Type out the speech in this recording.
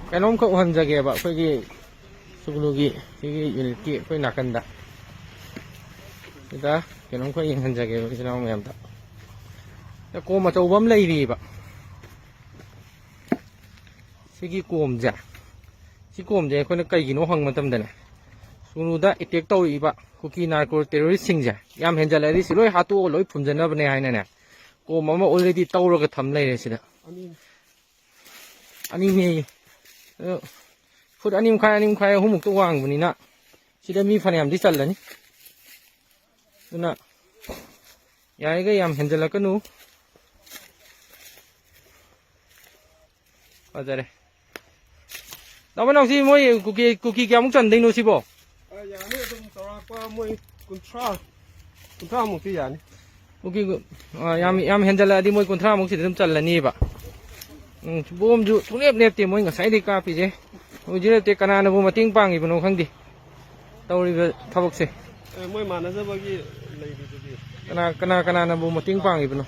ꯀꯩꯅꯣꯝ ꯈꯛ ꯎꯍꯟꯖꯒꯦꯕ ꯑꯩꯈꯣꯏꯒꯤ ꯁꯨꯒꯨꯅꯨꯒꯤ ꯁꯤꯒꯤ ꯌꯨꯅꯤꯠꯀꯤ ꯑꯩꯈꯣꯏ ꯅꯥꯀꯟꯗ ꯁꯤꯗ ꯀꯩꯅꯣꯝ ꯈꯛ ꯌꯦꯡꯍꯟꯖꯒꯦꯕ ꯏꯆꯤꯜ ꯏꯅꯥꯎ ꯃꯌꯥꯝꯗ ꯀꯣꯝ ꯑꯆꯧꯕ ꯑꯃ ꯂꯩꯔꯤꯕ ꯁꯤꯒꯤ ꯀꯣꯝꯁꯦ ꯁꯤ ꯀꯣꯝꯁꯦ ꯑꯩꯈꯣꯏꯅ ꯀꯩꯒꯤꯅꯣ ꯍꯪꯕ ꯃꯇꯝꯗꯅꯦ ꯁꯨꯒꯅꯨꯗ ꯑꯦꯇꯦꯛ ꯇꯧꯔꯛꯏꯕ ꯀꯨꯀꯤ ꯅꯥꯔꯀꯣ ꯇꯦꯔꯣꯔꯤꯁꯁꯤꯡꯁꯦ ꯌꯥꯝ ꯍꯦꯟꯖꯜꯂꯛꯑꯗꯤ ꯁꯤ ꯂꯣꯏ ꯍꯥꯠꯇꯣꯛꯑꯒ ꯂꯣꯏ ꯐꯨꯝꯖꯟꯅꯕꯅꯦ ꯍꯥꯏꯅꯅꯦ ꯀꯣꯝ ꯑꯃ ꯑꯣꯜꯔꯦꯗꯤ ꯇꯧꯔꯒ ꯊꯝ ꯂꯩꯔꯦ ꯁꯤꯗ ꯑꯅꯤꯅꯦ ꯐꯨꯠ 2.5 3.5 ꯋꯥꯡꯕꯅꯤꯅ ꯁꯤꯗ ꯃꯤ ꯐꯅꯌꯥꯝꯗꯤ ꯆꯜꯂꯅꯤ ꯑꯗꯨꯅ ꯌꯥꯔꯤꯈꯩ ꯌꯥꯝ ꯍꯦꯟꯖꯜꯂꯛꯀꯅꯨ ꯐꯖꯔꯦ ꯅꯥꯎꯁꯤ ꯃꯣꯏ ꯀꯨꯀꯤ ꯀꯌꯥꯃꯨꯛ ꯆꯟꯗꯣꯏꯅꯣ ꯁꯤꯕꯣ ꯌꯥꯅꯤ ꯑꯗꯨꯝ ꯆꯥꯎꯔꯥꯛꯄ ꯃꯣꯏ 30 ꯃꯨꯛꯇꯤ ꯌꯥꯅꯤ ꯀꯨꯀꯤ ꯌꯥꯝ ꯍꯦꯟꯖꯜꯂꯛꯑꯗꯤ ꯃꯣꯏ 30 ꯃꯨꯛ ꯁꯤꯗ ꯑꯗꯨꯝ ꯆꯜꯂꯅꯤꯕ ꯕꯣꯝꯁꯨ ꯁꯨꯡꯂꯦꯞ ꯂꯦꯞꯇꯦ ꯃꯣꯏ ꯉꯁꯥꯏꯗꯩ ꯀꯥꯞꯄꯤꯁꯦ ꯍꯧꯖꯤꯛ ꯂꯦꯞꯇꯦ ꯀꯅꯥꯅꯕꯨ ꯃꯇꯦꯡ ꯄꯥꯡꯉꯤꯕꯅꯣ ꯈꯪꯗꯦ ꯇꯧꯔꯤꯕ ꯊꯕꯛꯁꯦ ꯃꯣꯏ ꯃꯥꯟꯅꯖꯕꯒꯤ ꯂꯩꯔꯤꯗꯨꯗꯤ ꯀꯅꯥꯅꯕꯨ ꯃꯇꯦꯡ ꯄꯥꯡꯉꯤꯕꯅꯣ